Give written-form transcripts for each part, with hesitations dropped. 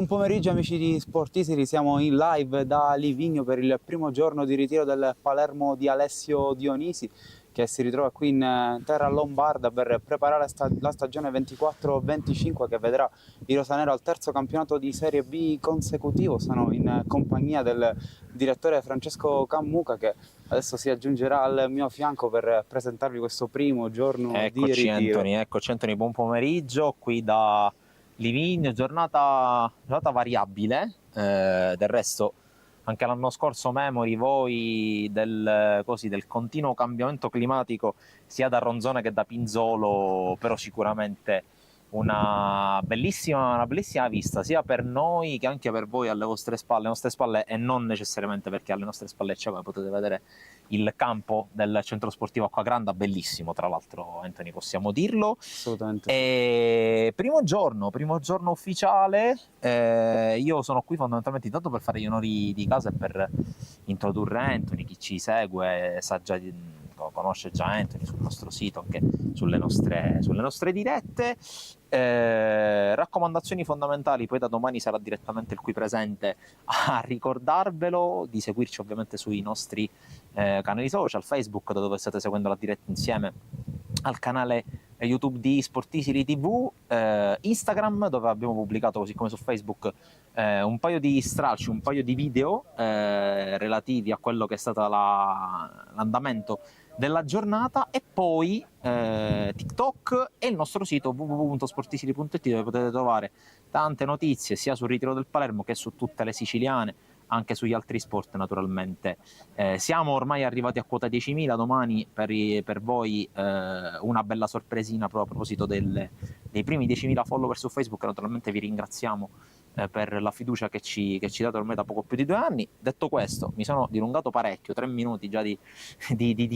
Buon pomeriggio amici di Sportisiri, siamo in live da Livigno per il primo giorno di ritiro del Palermo di Alessio Dionisi, che si ritrova qui in terra lombarda per preparare la stagione 24-25 che vedrà i rosanero al terzo campionato di Serie B consecutivo. Sono in compagnia del direttore Francesco Cammuca, che adesso si aggiungerà al mio fianco per presentarvi questo primo giorno di ritiro. Eccoci Anthony, buon pomeriggio qui da Livigno, giornata variabile, del resto anche l'anno scorso memori voi del continuo cambiamento climatico sia da Ronzone che da Pinzolo, però sicuramente una bellissima vista sia per noi che anche per voi alle nostre spalle, e non necessariamente perché alle nostre spalle c'è, come potete vedere il campo del centro sportivo Acquagranda, bellissimo tra l'altro, Anthony, possiamo dirlo. Assolutamente. E primo giorno ufficiale, io sono qui fondamentalmente intanto per fare gli onori di casa e per introdurre Anthony. Chi ci segue conosce già Anthony sul nostro sito, anche sulle nostre dirette. Raccomandazioni fondamentali: poi da domani sarà direttamente il qui presente a ricordarvelo di seguirci ovviamente sui nostri canali social, Facebook dove state seguendo la diretta insieme al canale YouTube di Sportisiri TV, Instagram dove abbiamo pubblicato, così come su Facebook, un paio di stralci, un paio di video relativi a quello che è stato l'andamento della giornata, e poi TikTok e il nostro sito www.sportisiri.it, dove potete trovare tante notizie sia sul ritiro del Palermo che su tutte le siciliane, anche sugli altri sport naturalmente. Siamo ormai arrivati a quota 10.000, domani per voi una bella sorpresina proprio a proposito dei primi 10.000 follower su Facebook. Naturalmente vi ringraziamo per la fiducia che ci date ormai da poco più di 2 anni. Detto questo, mi sono dilungato parecchio, 3 minuti già di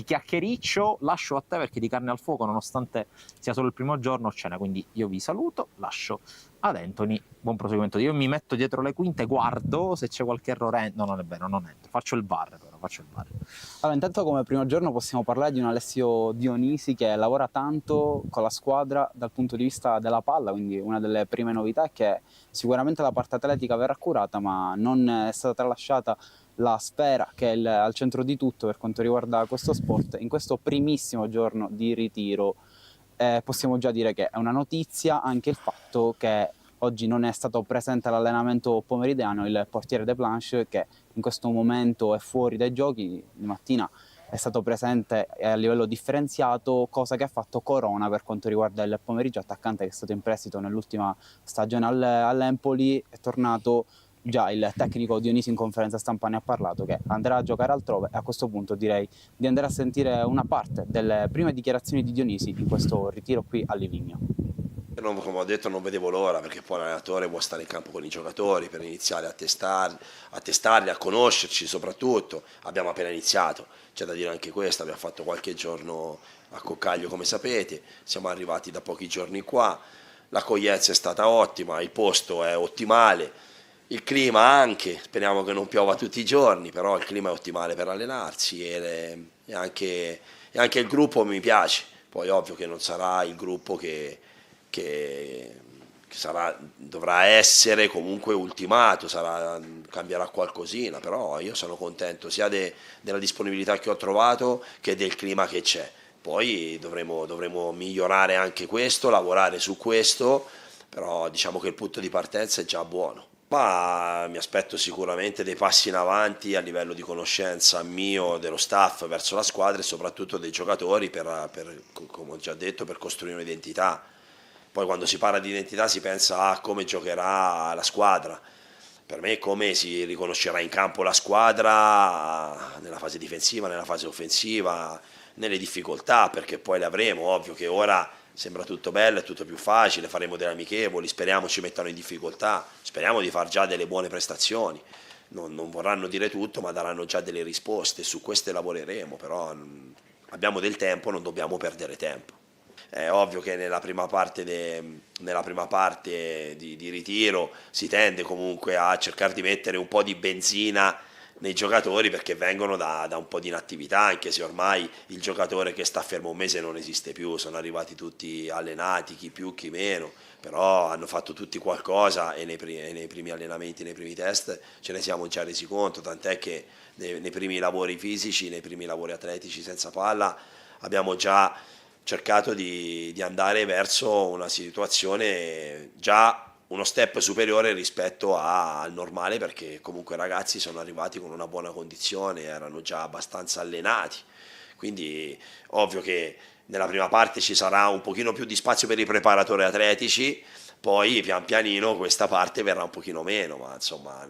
chiacchiericcio. Lascio a te, perché di carne al fuoco, nonostante sia solo il primo giorno, cena, quindi io vi saluto, lascio ad Anthony. Buon proseguimento. Io mi metto dietro le quinte, guardo se c'è qualche errore. No, non è vero, non entro, faccio il bar. Allora, intanto come primo giorno possiamo parlare di un Alessio Dionisi che lavora tanto con la squadra dal punto di vista della palla, quindi una delle prime novità è che sicuramente la parte atletica verrà curata, ma non è stata tralasciata la sfera che è al centro di tutto per quanto riguarda questo sport. In questo primissimo giorno di ritiro possiamo già dire che è una notizia anche il fatto che oggi non è stato presente all'allenamento pomeridiano il portiere De Planche, che in questo momento è fuori dai giochi. Di mattina è stato presente a livello differenziato, cosa che ha fatto Corona per quanto riguarda il pomeriggio, attaccante che è stato in prestito nell'ultima stagione all'Empoli. È tornato già il tecnico Dionisi, in conferenza stampa ne ha parlato, che andrà a giocare altrove, e a questo punto direi di andare a sentire una parte delle prime dichiarazioni di Dionisi in questo ritiro qui a Livigno. Come ho detto, non vedevo l'ora, perché poi l'allenatore vuole stare in campo con i giocatori per iniziare a testarli, a conoscerci soprattutto. Abbiamo appena iniziato, c'è da dire anche questo, abbiamo fatto qualche giorno a Coccaglio come sapete, siamo arrivati da pochi giorni qua, l'accoglienza è stata ottima, il posto è ottimale, il clima anche, speriamo che non piova tutti i giorni, però il clima è ottimale per allenarsi e anche il gruppo mi piace. Poi ovvio che non sarà il gruppo che dovrà essere comunque ultimato, cambierà qualcosina, però io sono contento sia della disponibilità che ho trovato che del clima che c'è. Poi dovremo migliorare anche questo, lavorare su questo, però diciamo che il punto di partenza è già buono. Ma mi aspetto sicuramente dei passi in avanti a livello di conoscenza mio, dello staff verso la squadra e soprattutto dei giocatori come ho già detto, per costruire un'identità. Poi quando si parla di identità si pensa a come giocherà la squadra. Per me come si riconoscerà in campo la squadra nella fase difensiva, nella fase offensiva, nelle difficoltà, perché poi le avremo. Ovvio che ora sembra tutto bello, è tutto più facile, faremo delle amichevoli, speriamo ci mettano in difficoltà, speriamo di far già delle buone prestazioni. Non vorranno dire tutto, ma daranno già delle risposte, su queste lavoreremo, però abbiamo del tempo, non dobbiamo perdere tempo. È ovvio che nella prima parte di ritiro si tende comunque a cercare di mettere un po' di benzina nei giocatori, perché vengono da un po' di inattività, anche se ormai il giocatore che sta fermo un mese non esiste più, sono arrivati tutti allenati, chi più chi meno, però hanno fatto tutti qualcosa e nei primi allenamenti, nei primi test ce ne siamo già resi conto, tant'è che nei primi lavori fisici, nei primi lavori atletici senza palla abbiamo già cercato di andare verso una situazione già uno step superiore rispetto al normale, perché comunque i ragazzi sono arrivati con una buona condizione, erano già abbastanza allenati, quindi ovvio che nella prima parte ci sarà un pochino più di spazio per i preparatori atletici, poi pian pianino questa parte verrà un pochino meno, ma insomma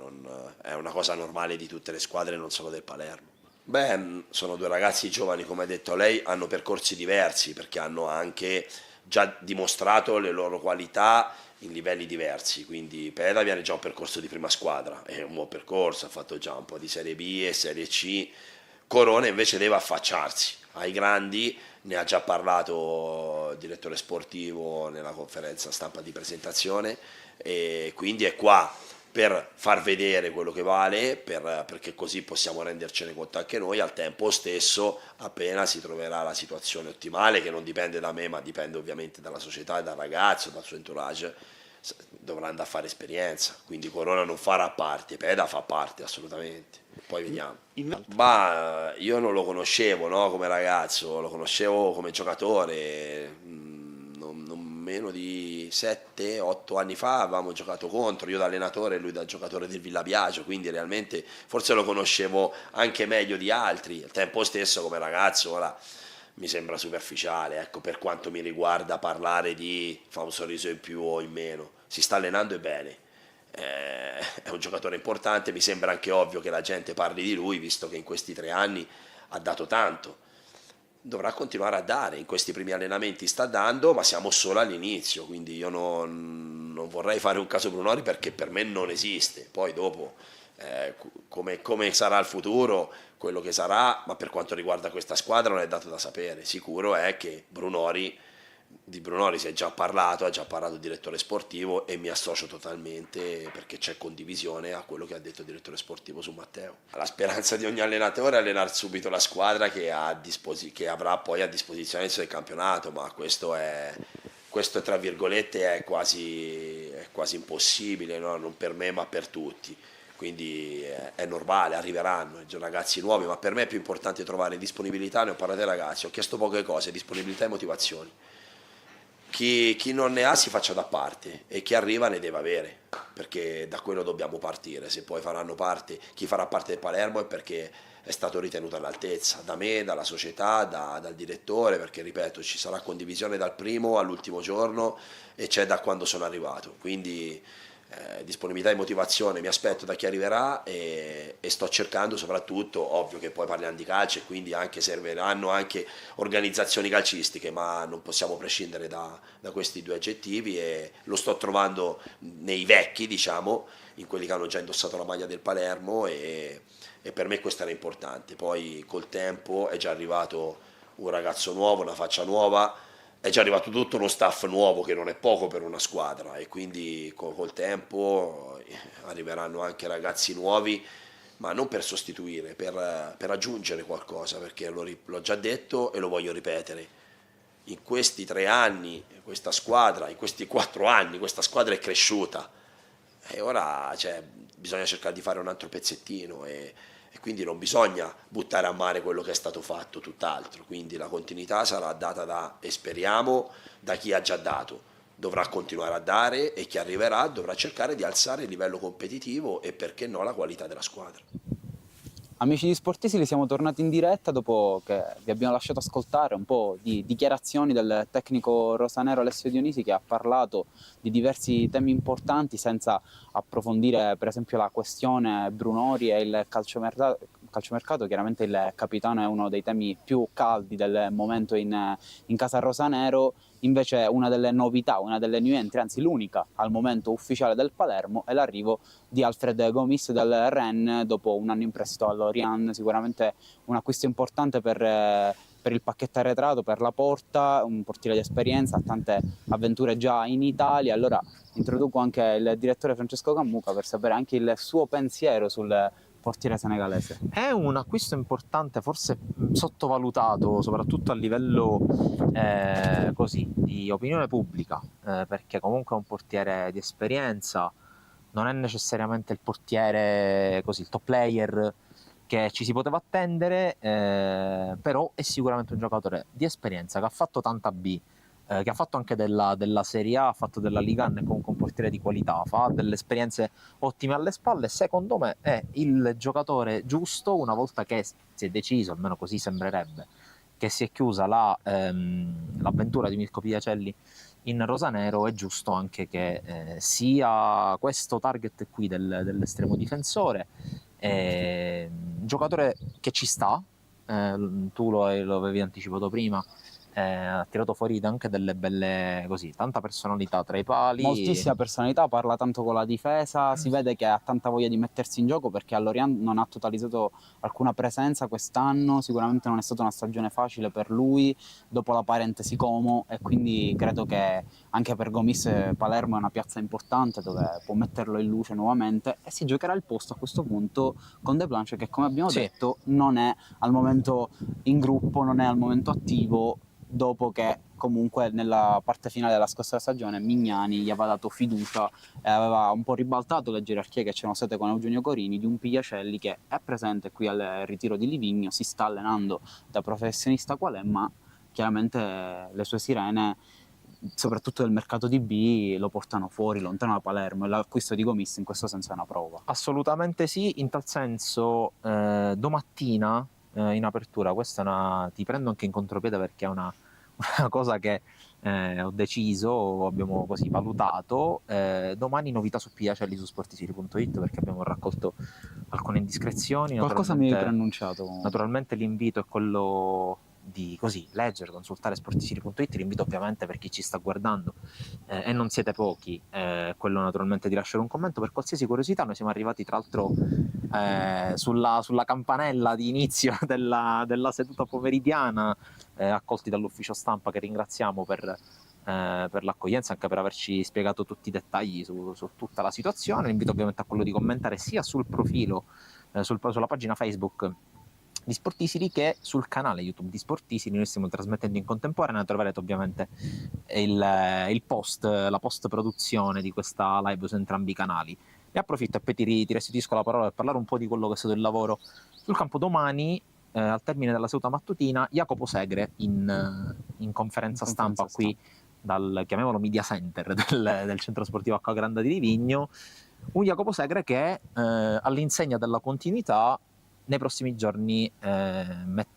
è una cosa normale di tutte le squadre, non solo del Palermo. Beh, sono due ragazzi giovani, come ha detto lei, hanno percorsi diversi perché hanno anche già dimostrato le loro qualità in livelli diversi, quindi Peda viene già un percorso di prima squadra, è un buon percorso, ha fatto già un po' di Serie B e Serie C. Corona invece deve affacciarsi ai grandi, ne ha già parlato il direttore sportivo nella conferenza stampa di presentazione, e quindi è qua per far vedere quello che vale, perché così possiamo rendercene conto anche noi. Al tempo stesso, appena si troverà la situazione ottimale, che non dipende da me ma dipende ovviamente dalla società, dal ragazzo, dal suo entourage, dovrà andare a fare esperienza, quindi Corona non farà parte, Peda fa parte assolutamente, poi vediamo. Ma io non lo conoscevo, no, come ragazzo, lo conoscevo come giocatore, non meno di 7-8 anni fa avevamo giocato contro, io da allenatore e lui da giocatore del Villa Biagio, quindi realmente forse lo conoscevo anche meglio di altri. Al tempo stesso come ragazzo ora mi sembra superficiale, ecco, per quanto mi riguarda parlare di fa un sorriso in più o in meno, si sta allenando e bene. È un giocatore importante, mi sembra anche ovvio che la gente parli di lui, visto che in questi 3 anni ha dato tanto. Dovrà continuare a dare, in questi primi allenamenti sta dando, ma siamo solo all'inizio, quindi io non vorrei fare un caso Brunori perché per me non esiste, poi dopo come sarà il futuro, quello che sarà, ma per quanto riguarda questa squadra non è dato da sapere. Sicuro è che di Brunori si è già parlato, ha già parlato il direttore sportivo e mi associo totalmente perché c'è condivisione a quello che ha detto il direttore sportivo su Matteo. La speranza di ogni allenatore è allenare subito la squadra che che avrà poi a disposizione il suo campionato, ma questo tra virgolette è quasi impossibile, no? Non per me ma per tutti. Quindi è normale, arriveranno ragazzi nuovi, ma per me è più importante trovare disponibilità. Ne ho parlato ai ragazzi, ho chiesto poche cose: disponibilità e motivazioni. Chi non ne ha si faccia da parte e chi arriva ne deve avere, perché da quello dobbiamo partire. Se poi faranno parte, chi farà parte del Palermo è perché è stato ritenuto all'altezza, da me, dalla società, dal direttore, perché ripeto ci sarà condivisione dal primo all'ultimo giorno e c'è da quando sono arrivato, quindi disponibilità e motivazione mi aspetto da chi arriverà e sto cercando soprattutto, ovvio che poi parliamo di calcio e quindi anche serviranno anche organizzazioni calcistiche, ma non possiamo prescindere da questi due aggettivi e lo sto trovando nei vecchi, diciamo, in quelli che hanno già indossato la maglia del Palermo e per me questo era importante. Poi col tempo è già arrivato un ragazzo nuovo, una faccia nuova, è già arrivato tutto uno staff nuovo che non è poco per una squadra e quindi col tempo arriveranno anche ragazzi nuovi, ma non per sostituire, per aggiungere qualcosa, perché l'ho già detto e lo voglio ripetere. In questi 3 anni questa squadra, in questi 4 anni questa squadra è cresciuta e ora bisogna cercare di fare un altro pezzettino e quindi non bisogna buttare a mare quello che è stato fatto, tutt'altro. Quindi la continuità sarà data e speriamo da chi ha già dato, dovrà continuare a dare e chi arriverà dovrà cercare di alzare il livello competitivo e perché no la qualità della squadra. Amici di Sportisi, siamo tornati in diretta dopo che vi abbiamo lasciato ascoltare un po' di dichiarazioni del tecnico rosanero Alessio Dionisi, che ha parlato di diversi temi importanti senza approfondire per esempio la questione Brunori e il calciomercato. Chiaramente il capitano è uno dei temi più caldi del momento in casa rosanero. Invece una delle novità, una delle new entry, anzi l'unica al momento ufficiale del Palermo, è l'arrivo di Alfred Gomis dal Rennes dopo un anno in prestito all'Orient. Sicuramente un acquisto importante per il pacchetto arretrato, per la Porta, un portiere di esperienza, ha tante avventure già in Italia. Allora introduco anche il direttore Francesco Cammuca per sapere anche il suo pensiero sul portiere senegalese. È un acquisto importante, forse sottovalutato, soprattutto a livello così di opinione pubblica, perché comunque è un portiere di esperienza, non è necessariamente il portiere così, il top player che ci si poteva attendere, però è sicuramente un giocatore di esperienza che ha fatto tanta B, che ha fatto anche della Serie A, ha fatto della Liga, è comunque un portiere di qualità, fa delle esperienze ottime alle spalle. Secondo me è il giocatore giusto una volta che si è deciso, almeno così sembrerebbe, che si è chiusa l'avventura di Mirko Piacelli in rosanero. È giusto anche che sia questo target qui dell'estremo difensore, un giocatore che ci sta, tu lo avevi anticipato prima, ha tirato fuori anche delle belle così, tanta personalità tra i pali. Moltissima personalità, parla tanto con la difesa, si vede che ha tanta voglia di mettersi in gioco perché a Lorient non ha totalizzato alcuna presenza quest'anno, sicuramente non è stata una stagione facile per lui dopo la parentesi Como, e quindi credo che anche per Gomis Palermo è una piazza importante dove può metterlo in luce nuovamente, e si giocherà il posto a questo punto con De Blanche, che come abbiamo detto non è al momento in gruppo, non è al momento attivo, dopo che comunque nella parte finale della scorsa stagione Mignani gli aveva dato fiducia e aveva un po' ribaltato le gerarchie che c'erano state con Eugenio Corini, di un Pigliacelli che è presente qui al ritiro di Livigno, si sta allenando da professionista qual è, ma chiaramente le sue sirene, soprattutto del mercato di B, lo portano fuori, lontano da Palermo, e l'acquisto di Gomis in questo senso è una prova. Assolutamente sì, in tal senso domattina in apertura, questa ti prendo anche in contropiede perché è una cosa che ho deciso, abbiamo così valutato, domani novità su Piacelli su sportisiri.it, perché abbiamo raccolto alcune indiscrezioni. Qualcosa mi hai preannunciato. Naturalmente l'invito è quello di così leggere, consultare sportisiri.it. L'invito ovviamente per chi ci sta guardando e non siete pochi, quello naturalmente di lasciare un commento per qualsiasi curiosità. Noi siamo arrivati tra l'altro sulla campanella di inizio della seduta pomeridiana, accolti dall'ufficio stampa, che ringraziamo per l'accoglienza, anche per averci spiegato tutti i dettagli su tutta la situazione. L'invito ovviamente a quello di commentare sia sul profilo, sulla pagina Facebook di Sportisiri, che sul canale YouTube di Sportisiri. Noi stiamo trasmettendo in contemporanea, troverete ovviamente il post, la post produzione di questa live su entrambi i canali. Ne approfitto e poi ti restituisco la parola per parlare un po' di quello che è stato il lavoro sul campo. Domani, al termine della seduta mattutina, Jacopo Segre in conferenza stampa qui dal, chiamiamolo, media center del centro sportivo Acqua Granda di Livigno. Un Jacopo Segre che all'insegna della continuità nei prossimi giorni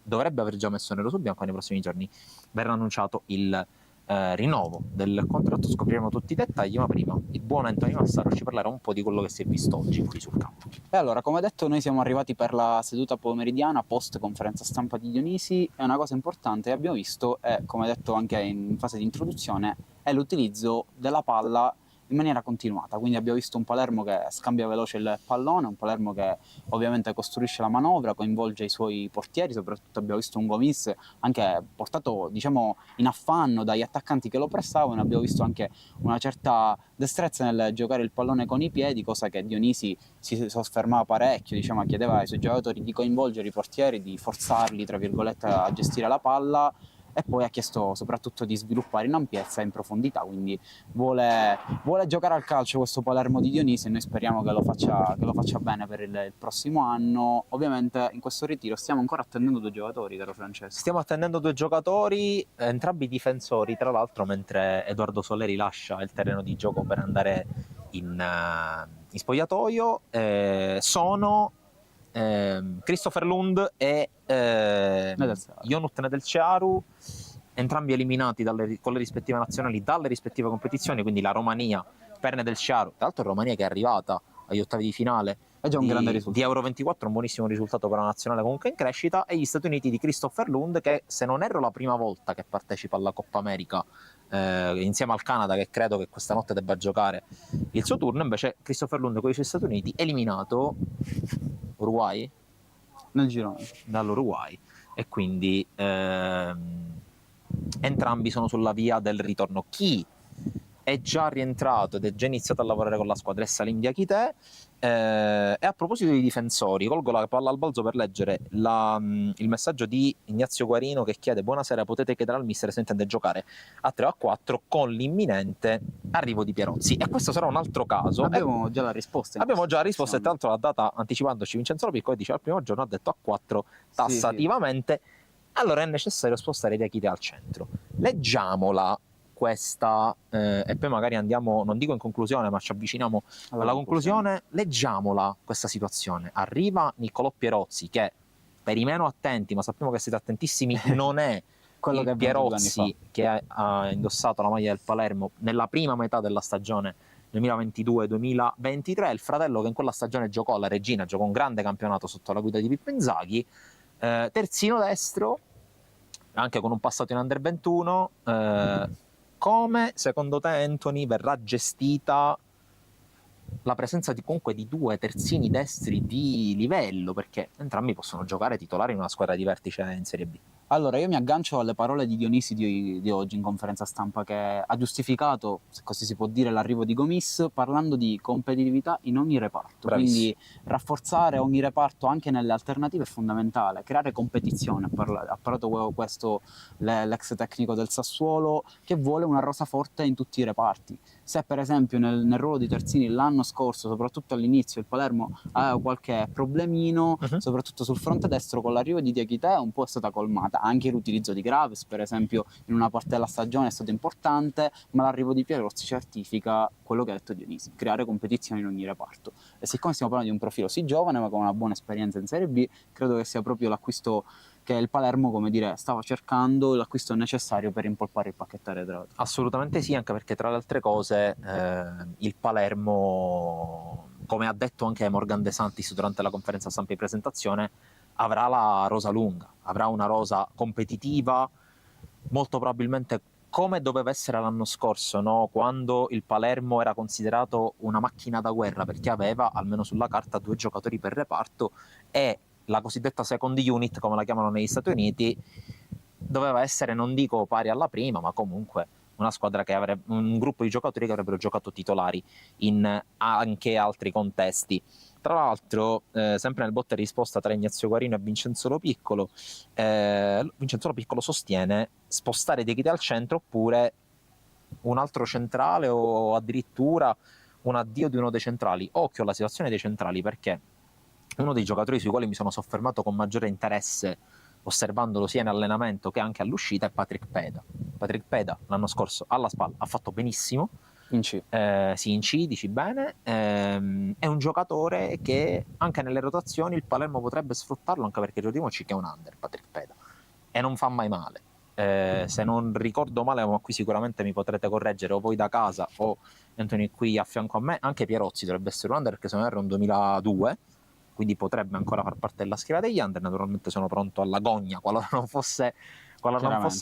dovrebbe aver già messo nero su bianco, nei prossimi giorni verrà annunciato il rinnovo del contratto. Scopriremo tutti i dettagli, ma prima il buon Antonio Massaro ci parlerà un po' di quello che si è visto oggi qui sul campo. E allora, come detto, noi siamo arrivati per la seduta pomeridiana post conferenza stampa di Dionisi, e una cosa importante che abbiamo visto è, come detto anche in fase di introduzione, è l'utilizzo della palla in maniera continuata. Quindi abbiamo visto un Palermo che scambia veloce il pallone, un Palermo che ovviamente costruisce la manovra, coinvolge i suoi portieri, soprattutto abbiamo visto un Gomis anche portato, diciamo, in affanno dagli attaccanti che lo pressavano. Abbiamo visto anche una certa destrezza nel giocare il pallone con i piedi, cosa che Dionisi si soffermava parecchio, diciamo, chiedeva ai suoi giocatori di coinvolgere i portieri, di forzarli, tra virgolette, a gestire la palla, e poi ha chiesto soprattutto di sviluppare in ampiezza e in profondità. Quindi vuole giocare al calcio questo Palermo di Dionisi, e noi speriamo che lo faccia bene per il prossimo anno. Ovviamente in questo ritiro stiamo ancora attendendo 2 giocatori, caro Francesco. Stiamo attendendo 2 giocatori, entrambi difensori tra l'altro, mentre Edoardo Soleri lascia il terreno di gioco per andare in spogliatoio. Sono Christopher Lund e Ionut Nedelcearu, entrambi eliminati con le rispettive nazionali dalle rispettive competizioni, quindi la Romania per Nedelcearu, tra l'altro Romania che è arrivata agli ottavi di finale è già un grande risultato di Euro 24, un buonissimo risultato per una nazionale comunque in crescita, e gli Stati Uniti di Christopher Lund, che, se non erro, la prima volta che partecipa alla Coppa America, insieme al Canada, che credo che questa notte debba giocare il suo turno. Invece Christopher Lund con i suoi Stati Uniti, eliminato Uruguay? Nel girone Dall'Uruguay, e quindi entrambi sono sulla via del ritorno. Chi è già rientrato ed è già iniziato a lavorare con la squadra, è Salim Diakité. E a proposito di difensori, colgo la palla al balzo per leggere il messaggio di Ignazio Guarino che chiede: buonasera, potete chiedere al mister se intende giocare a 3 o a 4 con l'imminente arrivo di Pierozzi? E questo sarà un altro caso. Abbiamo già la risposta. Abbiamo già la risposta, e tra l'altro l'ha data anticipandoci Vincenzo Lopiccolo, dice al primo giorno ha detto a 4 tassativamente. Sì. Allora è necessario spostare Diakité al centro. Leggiamola questa, e poi magari andiamo, non dico in conclusione, ma ci avviciniamo alla conclusione. Leggiamola questa situazione. Arriva Niccolò Pierozzi, che per i meno attenti, ma sappiamo che siete attentissimi, non è quello che Pierozzi che ha indossato la maglia del Palermo nella prima metà della stagione 2022-2023, il fratello che in quella stagione giocò alla Regina, giocò un grande campionato sotto la guida di Pippo Inzaghi, terzino destro, anche con un passato in Under 21. Come secondo te, Anthony, verrà gestita la presenza comunque di 2 terzini destri di livello, perché entrambi possono giocare titolari in una squadra di vertice in Serie B? Allora, io mi aggancio alle parole di Dionisi di oggi in conferenza stampa, che ha giustificato, se così si può dire, l'arrivo di Gomis parlando di competitività in ogni reparto. Bravissimo. Quindi rafforzare ogni reparto anche nelle alternative è fondamentale, creare competizione. Ha parlato questo l'ex tecnico del Sassuolo, che vuole una rosa forte in tutti i reparti. Se per esempio nel ruolo di terzini l'anno scorso, soprattutto all'inizio, il Palermo aveva qualche problemino, soprattutto sul fronte destro, con l'arrivo di Diakité un po' è stata colmata. Anche l'utilizzo di Graves, per esempio, in una parte della stagione è stato importante, ma l'arrivo di Pierozzi certifica quello che ha detto Dionisi: creare competizione in ogni reparto. E siccome stiamo parlando di un profilo sì giovane, ma con una buona esperienza in Serie B, credo che sia proprio l'acquisto che il Palermo, come dire, stava cercando, l'acquisto necessario per impolpare il pacchetto arretrato. Assolutamente sì, anche perché tra le altre cose il Palermo, come ha detto anche Morgan De Santis durante la conferenza stampa di presentazione, avrà la rosa lunga, avrà una rosa competitiva, molto probabilmente come doveva essere l'anno scorso, no? Quando il Palermo era considerato una macchina da guerra perché aveva, almeno sulla carta, 2 giocatori per reparto, e la cosiddetta second unit, come la chiamano negli Stati Uniti, doveva essere, non dico pari alla prima, ma comunque una squadra che avrebbe un gruppo di giocatori che avrebbero giocato titolari in anche altri contesti. Tra l'altro, sempre nel botta e risposta tra Ignazio Guarino e Vincenzo Lopiccolo, Vincenzo Lopiccolo sostiene spostare Diakité al centro oppure un altro centrale, o addirittura un addio di uno dei centrali. Occhio alla situazione dei centrali, perché uno dei giocatori sui quali mi sono soffermato con maggiore interesse, osservandolo sia in allenamento che anche all'uscita, è Patrick Peda. Patrick Peda l'anno scorso alla spalla ha fatto benissimo, in C, dici bene, è un giocatore che anche nelle rotazioni il Palermo potrebbe sfruttarlo, anche perché ricordiamoci che è un under Patrick Peda e non fa mai male. Se non ricordo male, ma qui sicuramente mi potrete correggere o voi da casa o Anthony qui a fianco a me, anche Pierozzi dovrebbe essere un under, perché se non era un 2002, quindi potrebbe ancora far parte della schiera degli under. Naturalmente sono pronto alla gogna qualora non fosse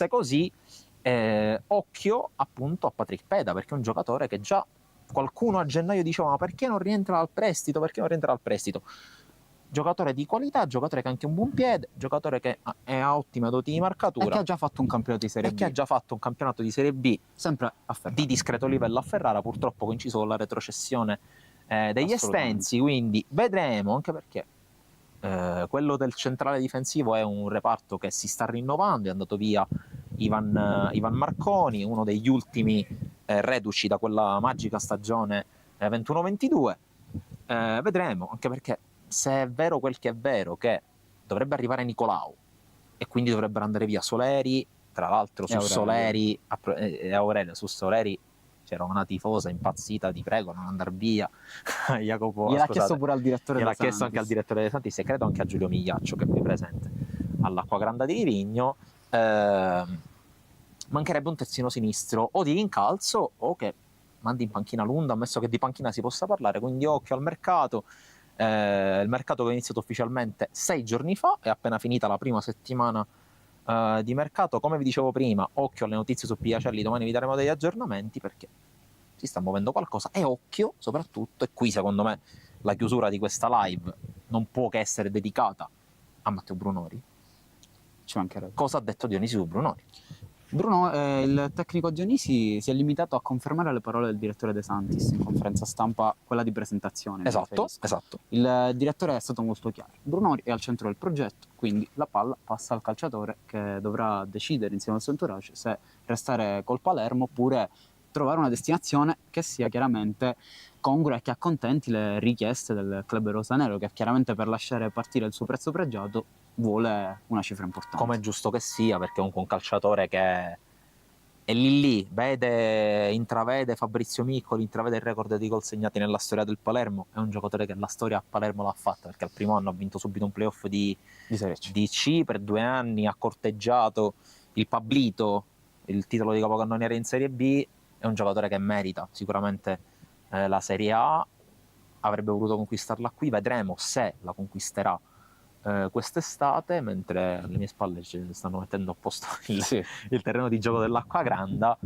così. Occhio appunto a Patrick Peda, perché è un giocatore che già qualcuno a gennaio diceva: ma perché non rientra dal prestito? Giocatore di qualità, giocatore che ha anche un buon piede, giocatore che ha ottime doti di marcatura e che ha già fatto un campionato di Serie B, sempre di discreto livello a Ferrara, purtroppo coinciso con la retrocessione degli Estensi, quindi vedremo, anche perché quello del centrale difensivo è un reparto che si sta rinnovando. È andato via Ivan Marconi, uno degli ultimi reduci da quella magica stagione 21-22. Vedremo, anche perché se è vero quel che è vero, che dovrebbe arrivare Nicolau e quindi dovrebbero andare via Soleri, tra l'altro su Soleri e Aurelio, su Soleri c'era una tifosa impazzita: ti prego non andare via. Jacopo gliel'ha chiesto pure al direttore gliel'ha chiesto anche al direttore De Santis, e credo anche a Giulio Migliaccio, che è qui presente all'Acqua Granda di Livigno. Mancherebbe un terzino sinistro o di rincalzo o che mandi in panchina Lunda, ammesso che di panchina si possa parlare, quindi occhio al mercato. Il mercato che è iniziato ufficialmente 6 giorni fa, è appena finita la prima settimana di mercato. Come vi dicevo prima, occhio alle notizie su Piacelli, domani vi daremo degli aggiornamenti, perché si sta muovendo qualcosa. E occhio soprattutto, e qui secondo me la chiusura di questa live non può che essere dedicata a Matteo Brunori. Ci mancherebbe. Cosa ha detto Dionisio Brunori? Bruno, il tecnico Dionisi si è limitato a confermare le parole del direttore De Santis in conferenza stampa, quella di presentazione. Mi Esatto, riferisco. esatto. Il direttore è stato molto chiaro. Brunori è al centro del progetto, quindi la palla passa al calciatore che dovrà decidere insieme al suo entourage se restare col Palermo oppure trovare una destinazione che sia chiaramente congrua e che accontenti le richieste del club rosanero, che chiaramente per lasciare partire il suo prezzo pregiato vuole una cifra importante. Come è giusto che sia, perché comunque un calciatore che è lì, intravede Fabrizio Miccoli, intravede il record di gol segnati nella storia del Palermo, è un giocatore che la storia a Palermo l'ha fatta, perché al primo anno ha vinto subito un playoff di Serie C. di C per 2 anni, ha corteggiato il Pablito, il titolo di capocannoniere in Serie B, è un giocatore che merita sicuramente la Serie A, avrebbe voluto conquistarla qui, vedremo se la conquisterà quest'estate, mentre alle mie spalle ci stanno mettendo a posto il terreno di gioco dell'Acqua Granda.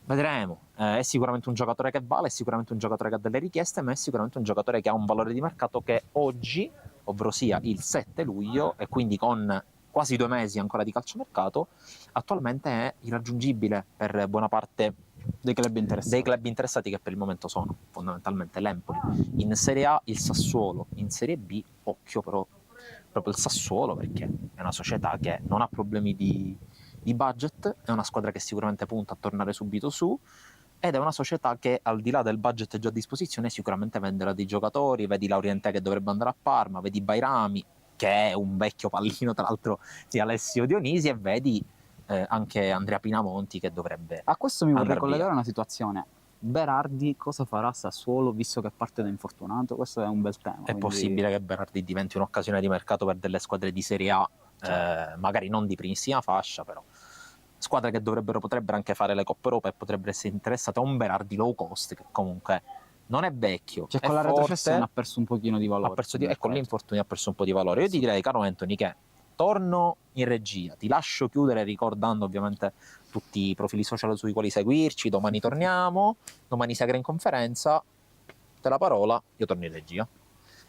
Vedremo, è sicuramente un giocatore che vale, è sicuramente un giocatore che ha delle richieste, ma è sicuramente un giocatore che ha un valore di mercato che oggi, ovvero sia il 7 luglio, e quindi con quasi 2 mesi ancora di calciomercato, attualmente è irraggiungibile per buona parte dei club interessati, che per il momento sono fondamentalmente l'Empoli in Serie A, il Sassuolo in Serie B. Occhio però proprio il Sassuolo, perché è una società che non ha problemi di budget, è una squadra che sicuramente punta a tornare subito su, ed è una società che al di là del budget già a disposizione sicuramente venderà dei giocatori. Vedi Laurientè che dovrebbe andare a Parma, vedi Bairami che è un vecchio pallino tra l'altro di Alessio Dionisi, e vedi anche Andrea Pinamonti che dovrebbe a questo mi vorrei andare collegare via. una situazione. Berardi cosa farà a Sassuolo visto che parte da infortunato? Questo è un bel tema. È possibile che Berardi diventi un'occasione di mercato per delle squadre di Serie A, magari non di primissima fascia, però squadre che potrebbero anche fare le Coppe Europa e potrebbero essere interessate a un Berardi low cost che comunque non è vecchio, Cioè, è con la forte, retrocessione ha perso un pochino di valore. e con l'infortunio ha perso un po' di valore. Io ti direi, caro Anthony, che torno in regia, ti lascio chiudere ricordando ovviamente tutti i profili social sui quali seguirci. Domani torniamo, domani Sagra in conferenza, te la parola, io torno in regia.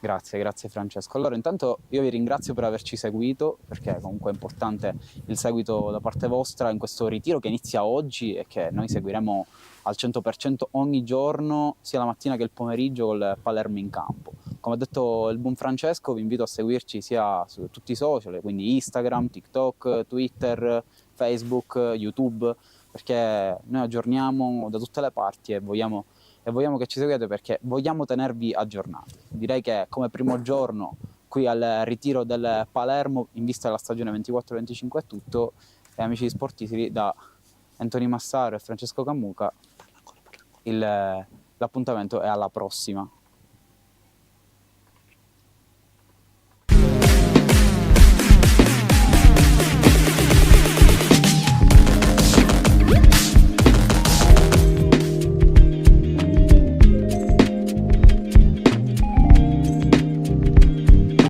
Grazie Francesco. Allora intanto io vi ringrazio per averci seguito, perché comunque è importante il seguito da parte vostra in questo ritiro che inizia oggi e che noi seguiremo al 100% ogni giorno, sia la mattina che il pomeriggio, col Palermo in campo. Come ha detto il buon Francesco, vi invito a seguirci sia su tutti i social, quindi Instagram, TikTok, Twitter, Facebook, YouTube, perché noi aggiorniamo da tutte le parti e vogliamo che ci seguiate, perché vogliamo tenervi aggiornati. Direi che come primo giorno qui al ritiro del Palermo in vista della stagione 24-25 è tutto, e amici sportivi da Anthony Massaro e Francesco Cammuca l'appuntamento è alla prossima.